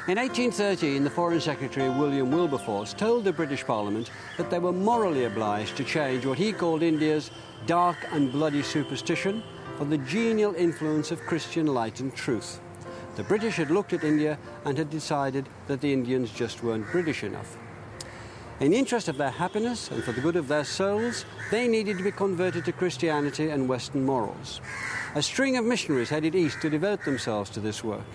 In 1813, the Foreign Secretary William Wilberforce told the British Parliament that they were morally obliged to change what he called India's dark and bloody superstition for the genial influence of Christian light and truth. The British had looked at India and had decided that the Indians just weren't British enough. In the interest of their happiness and for the good of their souls, they needed to be converted to Christianity and Western morals. A string of missionaries headed east to devote themselves to this work.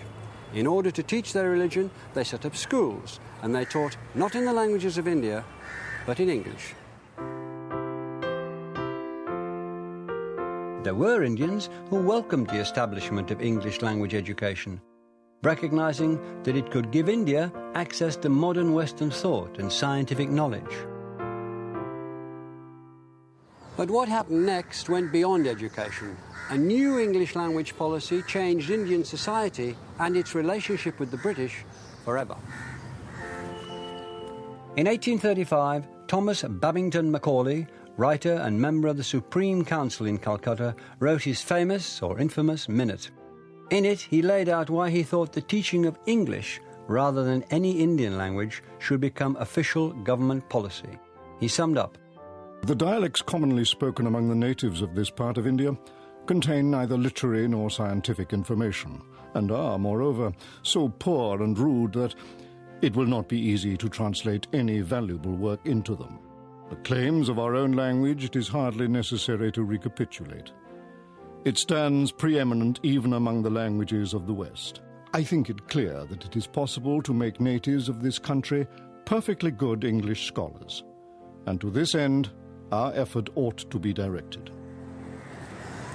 In order to teach their religion, they set up schools, and they taught not in the languages of India, but in English. There were Indians who welcomed the establishment of English language education, recognizing that it could give India access to modern Western thought and scientific knowledge. But what happened next went beyond education. A new English language policy changed Indian society and its relationship with the British forever. In 1835, Thomas Babington Macaulay, writer and member of the Supreme Council in Calcutta, wrote his famous or infamous Minute. In it, he laid out why he thought the teaching of English, rather than any Indian language, should become official government policy. He summed up, "The dialects commonly spoken among the natives of this part of India contain neither literary nor scientific information, and are, moreover, so poor and rude that it will not be easy to translate any valuable work into them. The claims of our own language it is hardly necessary to recapitulate. It stands preeminent even among the languages of the West. I think it clear that it is possible to make natives of this country perfectly good English scholars, and to this end our effort ought to be directed."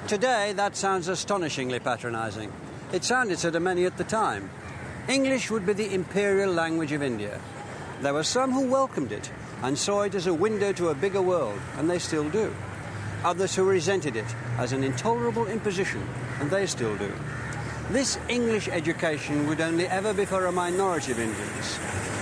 Today, that sounds astonishingly patronizing. It sounded so to many at the time. English would be the imperial language of India. There were some who welcomed it and saw it as a window to a bigger world, and they still do. Others who resented it as an intolerable imposition, and they still do. This English education would only ever be for a minority of Indians.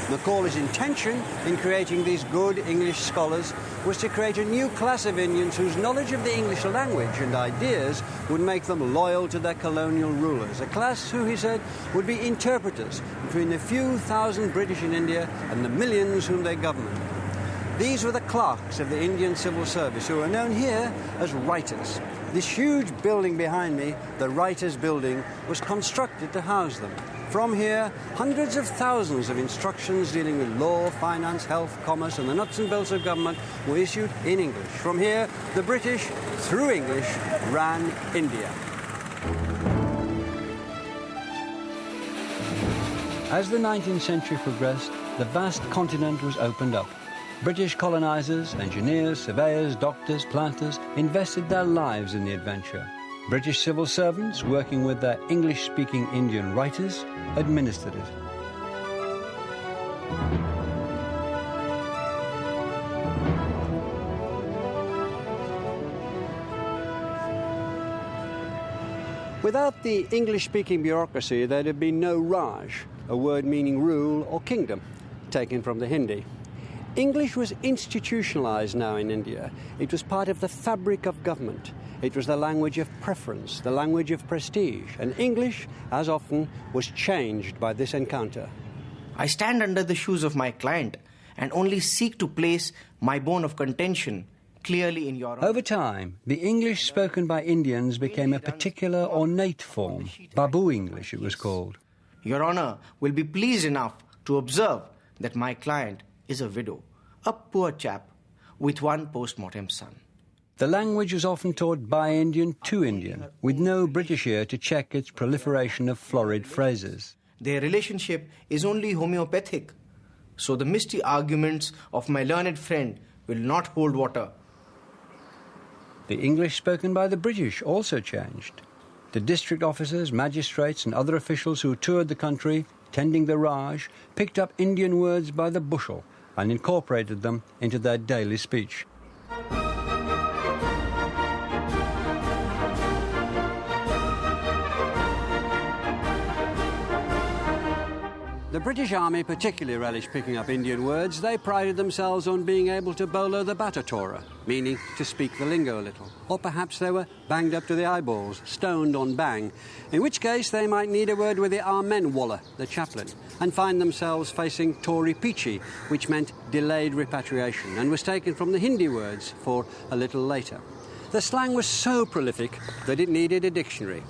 Macaulay's intention in creating these good English scholars was to create a new class of Indians whose knowledge of the English language and ideas would make them loyal to their colonial rulers, a class who, he said, would be interpreters between the few thousand British in India and the millions whom they governed. These were the clerks of the Indian civil service, who are known here as writers. This huge building behind me, the Writers' Building, was constructed to house them. From here, hundreds of thousands of instructions dealing with law, finance, health, commerce, and the nuts and bolts of government were issued in English. From here, the British, through English, ran India. As the 19th century progressed, the vast continent was opened up. British colonizers, engineers, surveyors, doctors, planters invested their lives in the adventure. British civil servants, working with their English-speaking Indian writers, administered it. Without the English-speaking bureaucracy, there'd have been no Raj, a word meaning rule or kingdom, taken from the Hindi. English was institutionalized now in India. It was part of the fabric of government. It was the language of preference, the language of prestige, and English, as often, was changed by this encounter. I stand under the shoes of my client and only seek to place my bone of contention clearly in your... Over time, the English spoken by Indians became a particular ornate form. Babu English, it was called. Your Honour will be pleased enough to observe that my client is a widow, a poor chap with one post-mortem son. The language was often taught by Indian to Indian, with no British ear to check its proliferation of florid phrases. Their relationship is only homeopathic, so the misty arguments of my learned friend will not hold water. The English spoken by the British also changed. The district officers, magistrates and other officials who toured the country, tending the Raj, picked up Indian words by the bushel and incorporated them into their daily speech. The British Army particularly relished picking up Indian words. They prided themselves on being able to bolo the Batatora, meaning to speak the lingo a little. Or perhaps they were banged up to the eyeballs, stoned on bang, in which case they might need a word with the Amen Wallah, the chaplain, and find themselves facing Tory Peachy, which meant delayed repatriation, and was taken from the Hindi words for a little later. The slang was so prolific that it needed a dictionary.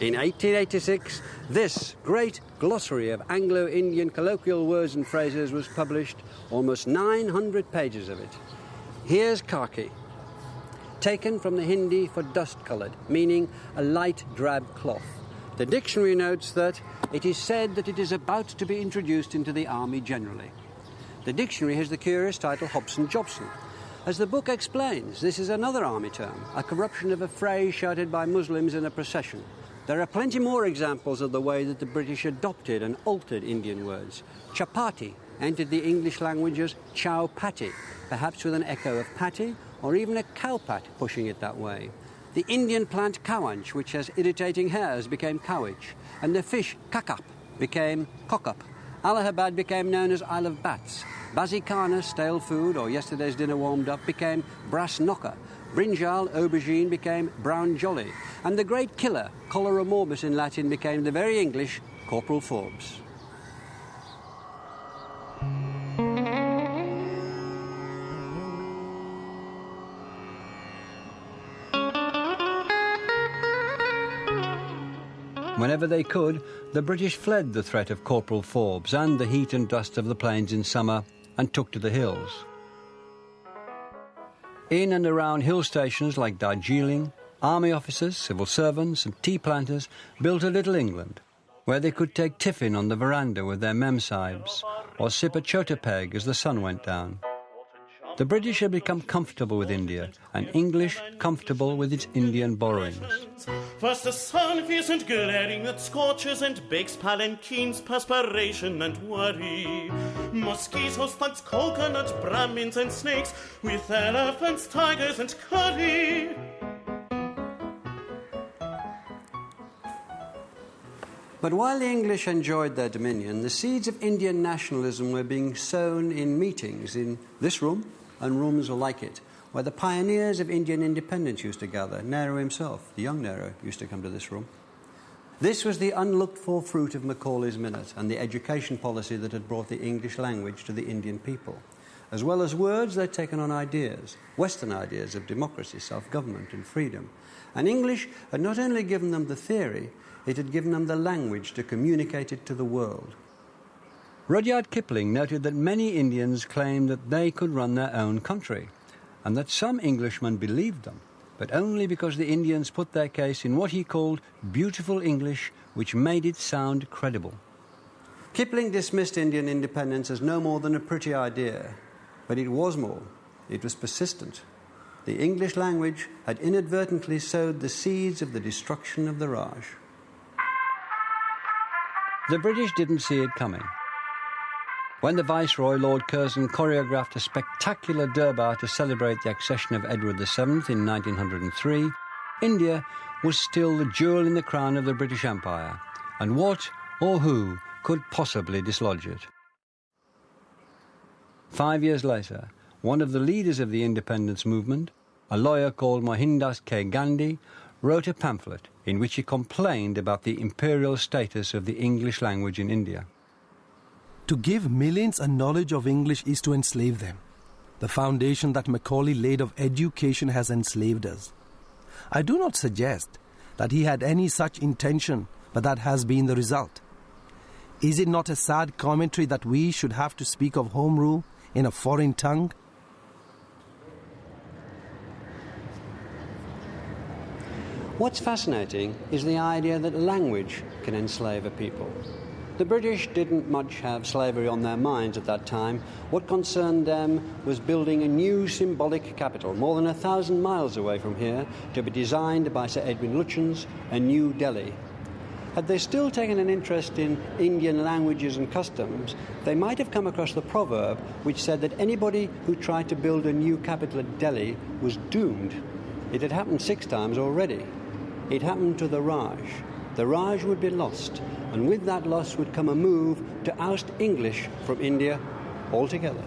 In 1886, this great glossary of Anglo-Indian colloquial words and phrases was published, almost 900 pages of it. Here's khaki, taken from the Hindi for dust-coloured, meaning a light drab cloth. The dictionary notes that it is said that it is about to be introduced into the army generally. The dictionary has the curious title Hobson Jobson. As the book explains, this is another army term, a corruption of a phrase shouted by Muslims in a procession. There are plenty more examples of the way that the British adopted and altered Indian words. Chapati entered the English language as chow patti, perhaps with an echo of patti, or even a cowpat pushing it that way. The Indian plant cowanch, which has irritating hairs, became cowage, and the fish kakap became cock-up. Allahabad became known as Isle of Bats. Bazikana, stale food, or yesterday's dinner warmed up, became brass knocker. Brinjal, aubergine, became brown jolly. And the great killer, cholera morbus in Latin, became the very English Corporal Forbes. Whenever they could, the British fled the threat of Corporal Forbes and the heat and dust of the plains in summer and took to the hills. In and around hill stations like Darjeeling, army officers, civil servants and tea planters built a little England, where they could take tiffin on the veranda with their mem-sahibs or sip a chota peg as the sun went down. The British had become comfortable with India, and English comfortable with its Indian borrowings. First the sun fierce and glaring that scorches and bakes palanquins, perspiration and worry. Mosquitoes, thugs, coconut, Brahmins and snakes, with elephants, tigers and curry. But while the English enjoyed their dominion, the seeds of Indian nationalism were being sown in meetings in this room and rooms like it, where the pioneers of Indian independence used to gather. Nehru himself, the young Nehru, used to come to this room. This was the unlooked-for fruit of Macaulay's Minute and the education policy that had brought the English language to the Indian people. As well as words, they'd taken on ideas, Western ideas of democracy, self-government and freedom. And English had not only given them the theory, it had given them the language to communicate it to the world. Rudyard Kipling noted that many Indians claimed that they could run their own country, and that some Englishmen believed them, but only because the Indians put their case in what he called beautiful English, which made it sound credible. Kipling dismissed Indian independence as no more than a pretty idea, but it was more. It was persistent. The English language had inadvertently sowed the seeds of the destruction of the Raj. The British didn't see it coming. When the Viceroy, Lord Curzon, choreographed a spectacular Durbar to celebrate the accession of Edward VII in 1903, India was still the jewel in the crown of the British Empire, and what or who could possibly dislodge it? 5 years later, one of the leaders of the independence movement, a lawyer called Mohandas K. Gandhi, wrote a pamphlet in which he complained about the imperial status of the English language in India. To give millions a knowledge of English is to enslave them. The foundation that Macaulay laid of education has enslaved us. I do not suggest that he had any such intention, but that has been the result. Is it not a sad commentary that we should have to speak of home rule in a foreign tongue? What's fascinating is the idea that language can enslave a people. The British didn't much have slavery on their minds at that time. What concerned them was building a new symbolic capital, more than 1,000 miles away from here, to be designed by Sir Edwin Lutyens, a New Delhi. Had they still taken an interest in Indian languages and customs, they might have come across the proverb which said that anybody who tried to build a new capital at Delhi was doomed. It had happened 6 times already. It happened to the Raj. the Raj would be lost, and with that loss would come a move to oust English from India altogether.